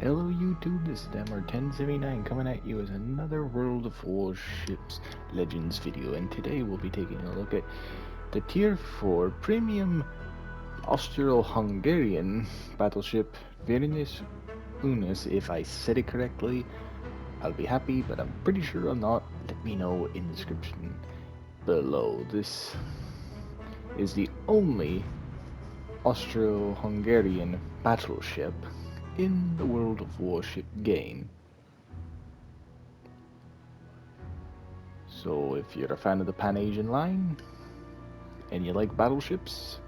Hello YouTube, this is Demmer1079 coming at you with another World of Warships Legends video, and today we'll be taking a look at the Tier 4 Premium Austro-Hungarian battleship viribus. If I said it correctly, I'll be happy, but I'm pretty sure I'm not. Let me know in the description below. This is the only Austro-Hungarian battleship in the World of Warship game. So if you're a fan of the Pan-Asian line and you like battleships,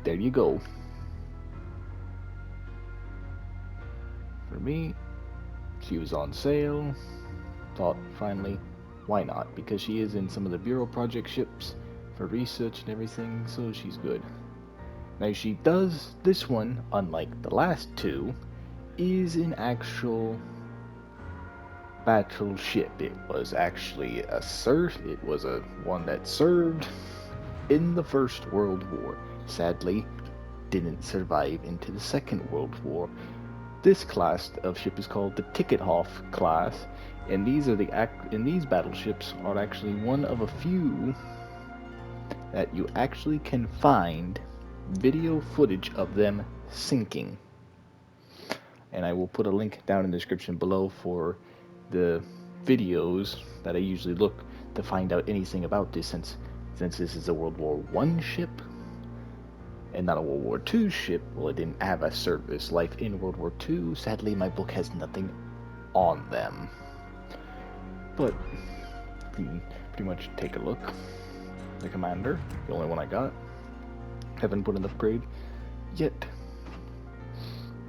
there you go. For me, she was on sale. Thought finally, why not? Because she is in some of the Bureau Project ships for research and everything, so she's good. Now she does, this one, unlike the last two, is an actual battleship. It was actually it was a one that served in the First World War. Sadly, didn't survive into the Second World War. This class of ship is called the Tickethoff class, and these battleships are actually one of a few that you actually can find video footage of them sinking. And I will put a link down in the description below for the videos that I usually look to find out anything about this, since this is a World War I ship and not a World War II ship. Well, it didn't have a service life in World War II. Sadly, my book has nothing on them. But you can pretty much take a look. The Commander, the only one I got. Haven't put an upgrade yet.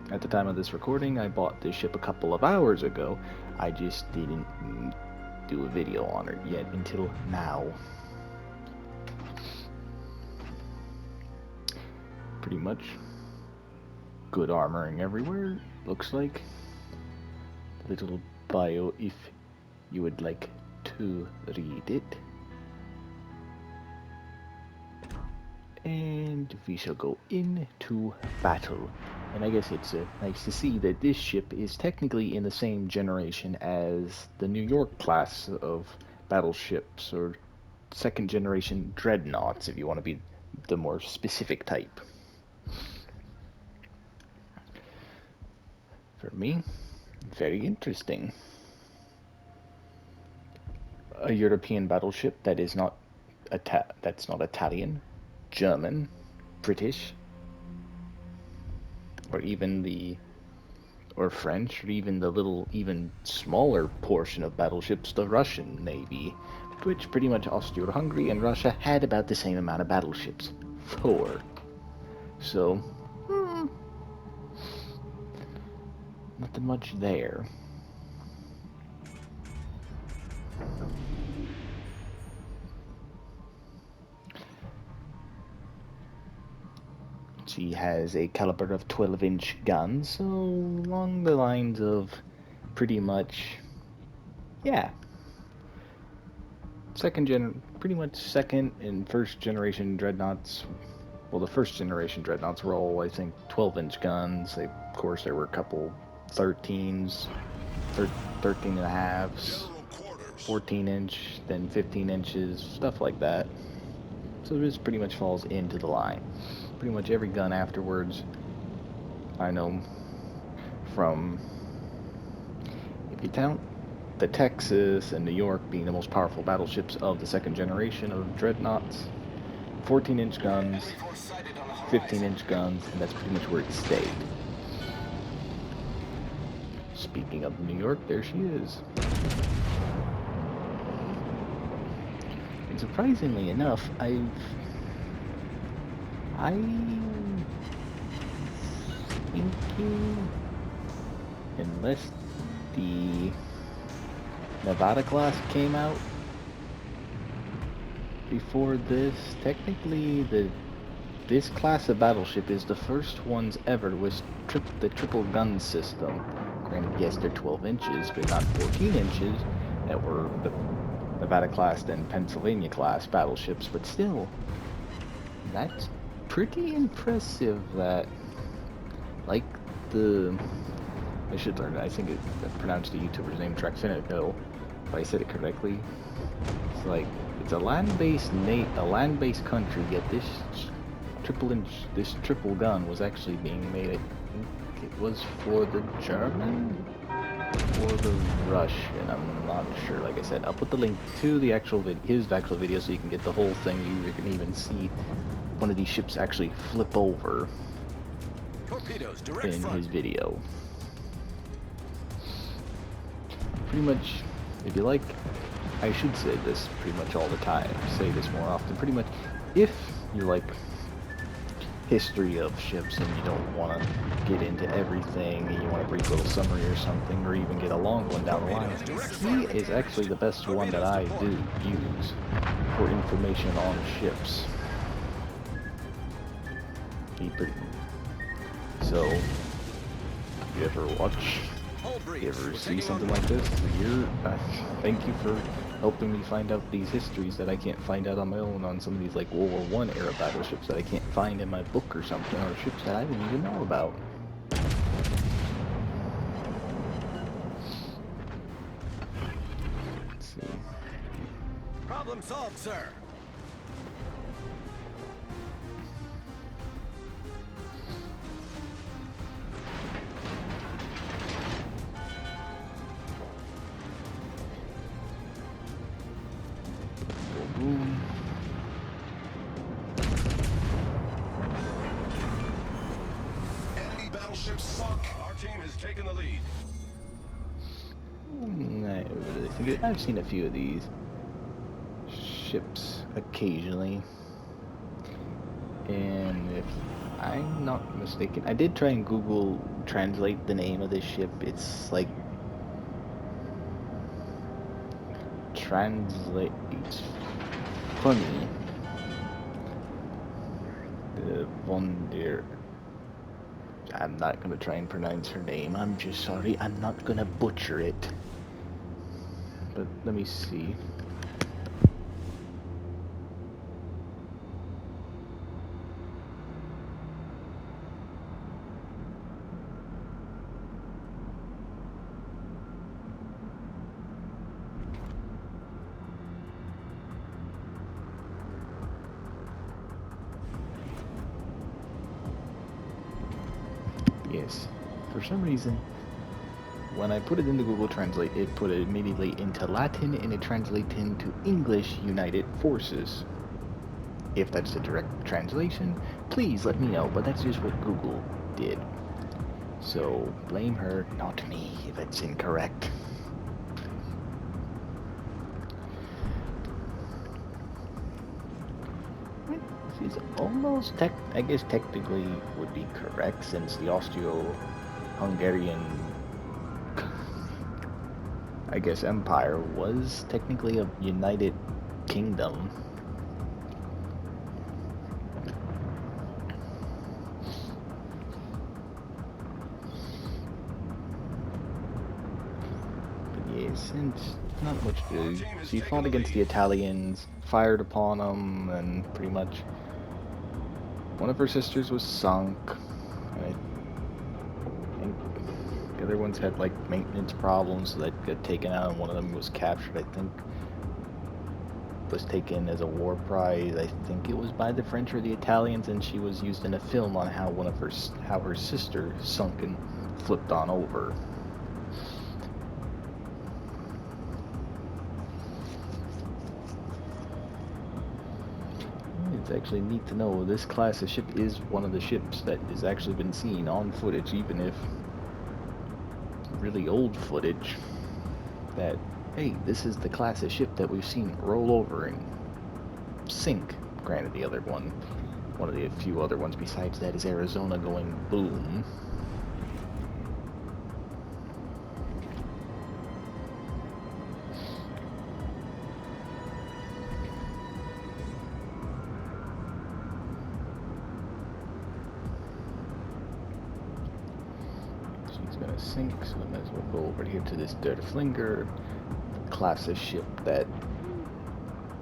At the time of this recording, I bought this ship a couple of hours ago. I just didn't do a video on it yet until now. Pretty much good armoring everywhere, looks like. A little bio if you would like to read it. And we shall go into battle. And I guess it's nice to see that this ship is technically in the same generation as the New York class of battleships, or second generation dreadnoughts if you want to be the more specific type. For me, very interesting. A European battleship that is not that's not Italian, German, British, or even or French, or even the even smaller portion of battleships, the Russian Navy, which pretty much Austria-Hungary and Russia had about the same amount of battleships. 4. So, nothing much there. She has a caliber of 12-inch guns, so along the lines of pretty much, yeah, pretty much second and first generation dreadnoughts. Well, the first generation dreadnoughts were all, I think, 12-inch guns. Of course, there were a couple 13s, 13 and a halves, 14-inch, then 15 inches, stuff like that. So this pretty much falls into the line. Pretty much every gun afterwards, I know, from, if you count the Texas and New York being the most powerful battleships of the second generation of dreadnoughts, 14-inch guns, 15-inch guns, and that's pretty much where it stayed. Speaking of New York, there she is. And surprisingly enough, I'm thinking, unless the Nevada class came out before this, technically this class of battleship is the first ones ever with the triple gun system. Granted, yes, they're 12 inches, but not 14 inches that were the Nevada class and Pennsylvania class battleships, but still, that's pretty impressive that, like the... I should learn it. I think I pronounced the YouTuber's name Traxinico, if I said it correctly. It's like, it's a land-based country, yet this triple gun was actually being made. I think it was for the German or the Russian. I'm not sure. Like I said, I'll put the link to the his actual video so you can get the whole thing. You can even see one of these ships actually flip over in his video. Pretty much, if you like, I should say this pretty much all the time, say this more often, pretty much, if you like history of ships and you don't want to get into everything and you want a brief little summary or something, or even get a long one down the line, he is actually the best one that I do use for information on ships. So, you ever watch... You ever see something like this? Thank you for helping me find out these histories that I can't find out on my own on some of these like World War I era battleships that I can't find in my book or something, or ships that I didn't even know about. Let's see. Problem solved, sir. Enemy battleship sunk. Our team has taken the lead. I've seen a few of these ships occasionally, and if I'm not mistaken, I did try and Google translate the name of this ship. It's like it's funny. The Wonder. I'm not gonna try and pronounce her name. I'm just sorry. I'm not gonna butcher it. But let me see. Yes, for some reason, when I put it into Google Translate, it put it immediately into Latin and it translates into English United Forces. If that's the direct translation, please let me know, but that's just what Google did. So, blame her, not me, if it's incorrect. She's almost I guess technically would be correct, since the Austro-Hungarian, I guess, empire was technically a united kingdom. But yes, and not much to do. She fought against the Italians, fired upon them, and pretty much one of her sisters was sunk. I think the other ones had like maintenance problems that got taken out, and one of them was captured. I think was taken as a war prize. I think it was by the French or the Italians, and she was used in a film on how her sister sunk and flipped on over. It's actually neat to know this class of ship is one of the ships that has actually been seen on footage, even if really old footage, that, hey, this is the class of ship that we've seen roll over and sink. Granted, the other one of the few other ones besides that is Arizona going boom. Gonna sink, so we might as well go over here to this Der Flinger, class of ship that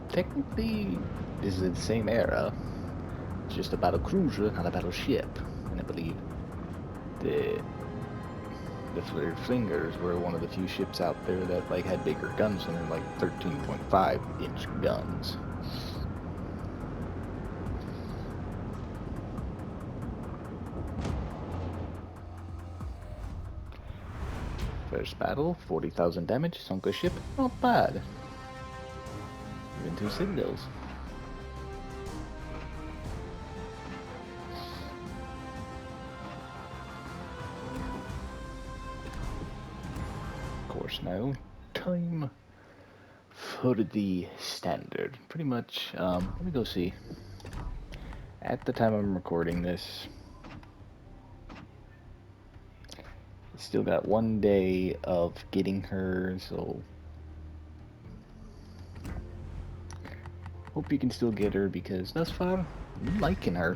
technically is in the same era. It's just a battle cruiser, not a battleship. And I believe The Flingers were one of the few ships out there that like had bigger guns, and they're like 13.5-inch guns. First battle, 40,000 damage, sunk a ship, not bad. Even 2 citadels. Of course now, time for the standard. Pretty much, let me go see. At the time I'm recording this, still got 1 day of getting her, so hope you can still get her because thus far I'm liking her.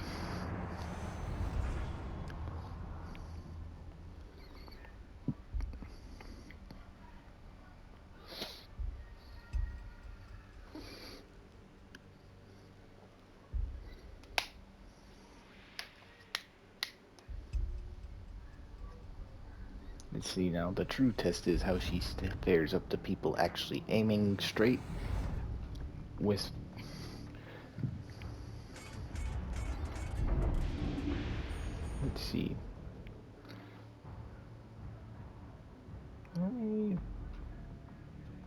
Let's see now, the true test is how she fares up to people actually aiming straight with... Let's see.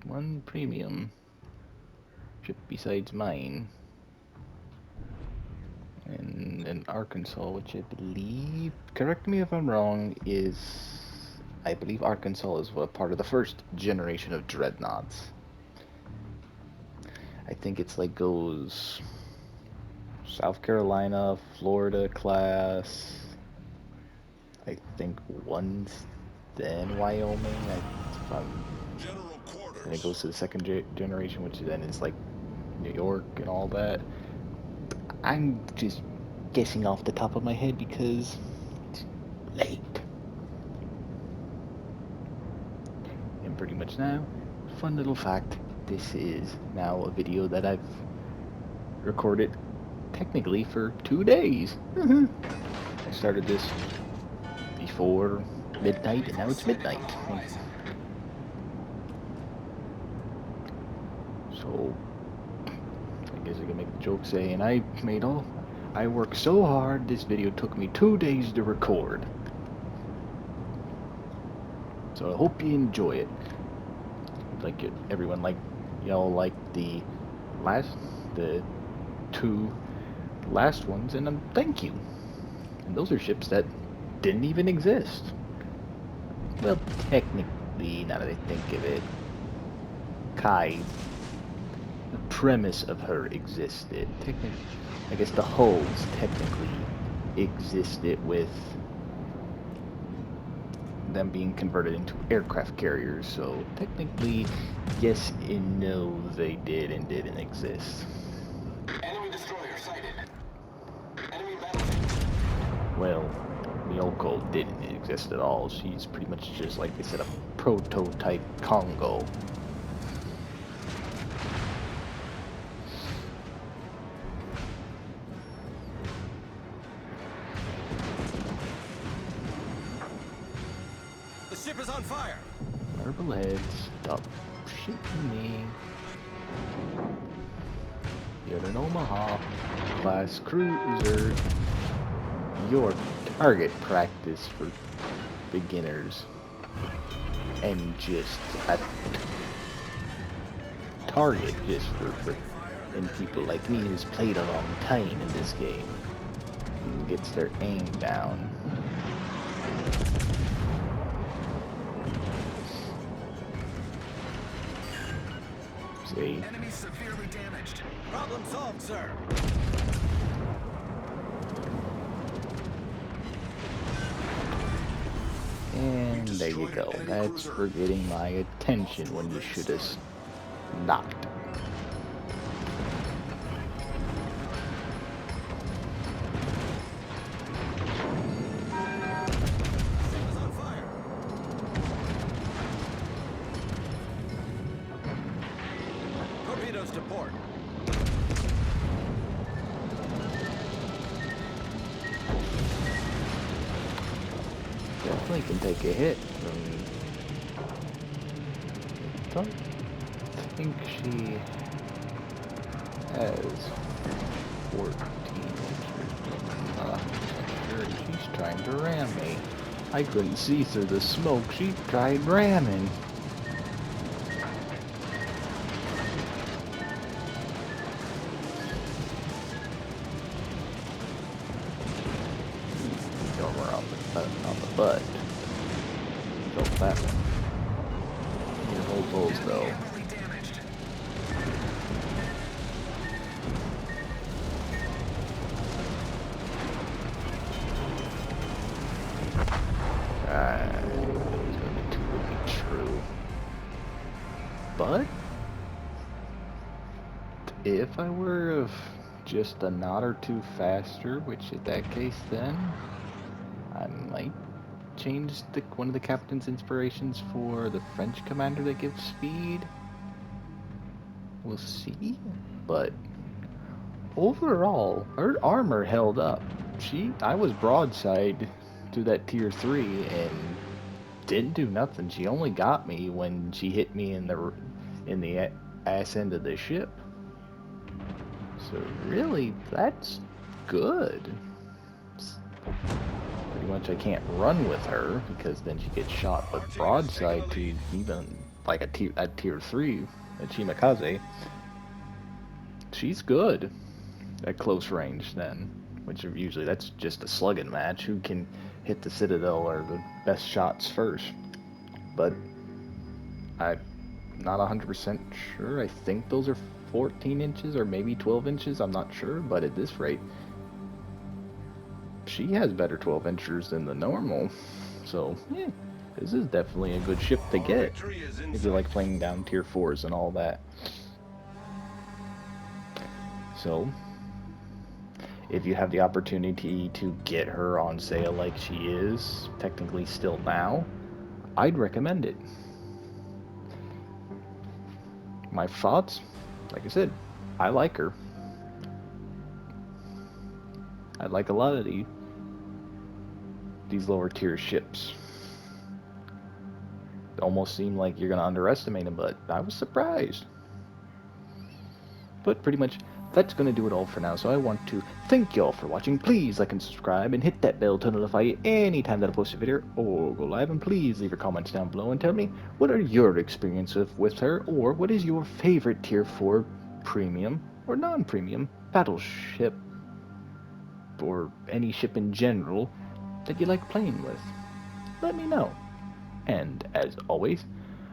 One premium ship besides mine. And in Arkansas, which I believe, correct me if I'm wrong, I believe Arkansas is a part of the first generation of dreadnoughts. I think it's like goes South Carolina, Florida class, I think once, then Wyoming, and it goes to the second generation, which then is like New York and all that. I'm just guessing off the top of my head because it's late. And pretty much now, fun little fact, this is now a video that I've recorded technically for 2 days. I started this before midnight and now it's midnight. So I guess I can make the joke saying I worked so hard, this video took me 2 days to record. So I hope you enjoy it. Like everyone y'all like the 2 last ones, and thank you. And those are ships that didn't even exist. Well, technically, now that I think of it, Kai, the premise of her existed. Technically, I guess the hulls technically existed with them being converted into aircraft carriers, so technically, yes and no, they did and didn't exist. Enemy destroyer sighted. Enemy battleship. Well, Miyoko didn't exist at all. She's pretty much just, like they said, a prototype Congo. The ship is on fire. Purple heads, stop shooting me. You're an Omaha class cruiser. Your target practice for beginners. And just a target just for and people like me who's played a long time in this game. And gets their aim down. See? Enemy severely damaged. Problem solved, sir. And there you go. That's for getting my attention when you should have stopped. Ship is on fire. Torpedoes to port. definitely can take a hit. I don't think she has 14 inches. I'm not 100% sure. She's trying to ram me. I couldn't see through the smoke. She tried ramming. Go around on the butt. Felt that one. Your whole bulls though. Those are too good to be true. But if I were just a knot or two faster, which in that case then I might change one of the captain's inspirations for the French commander that gives speed. We'll see. But overall, her armor held up. I was broadside to that tier 3 and didn't do nothing. She only got me when she hit me in the ass end of the ship. So really, that's good. Pretty much I can't run with her because then she gets shot, but broadside to even like at tier 3, a Chimikaze, she's good at close range then, which are usually that's just a slugging match. Who can hit the Citadel or the best shots first? But I'm not 100% sure. I think those are 14 inches or maybe 12 inches. I'm not sure, but at this rate, she has better 12 inchers than the normal. So, yeah, this is definitely a good ship to get if you like playing down tier 4s and all that. So, if you have the opportunity to get her on sale like she is, technically still now, I'd recommend it. My thoughts? Like I said, I like her. I like a lot of these lower tier ships. It almost seemed like you're gonna underestimate them, but I was surprised. But pretty much, that's gonna do it all for now, so I want to thank y'all for watching. Please like and subscribe, and hit that bell to notify you anytime that I post a video or go live, and please leave your comments down below and tell me what are your experiences with her, or what is your favorite tier 4 premium or non-premium battleship, or any ship in general that you like playing with. Let me know. And as always,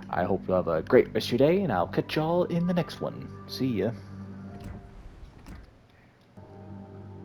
I hope you have a great rest of your day, and I'll catch y'all in the next one. See ya.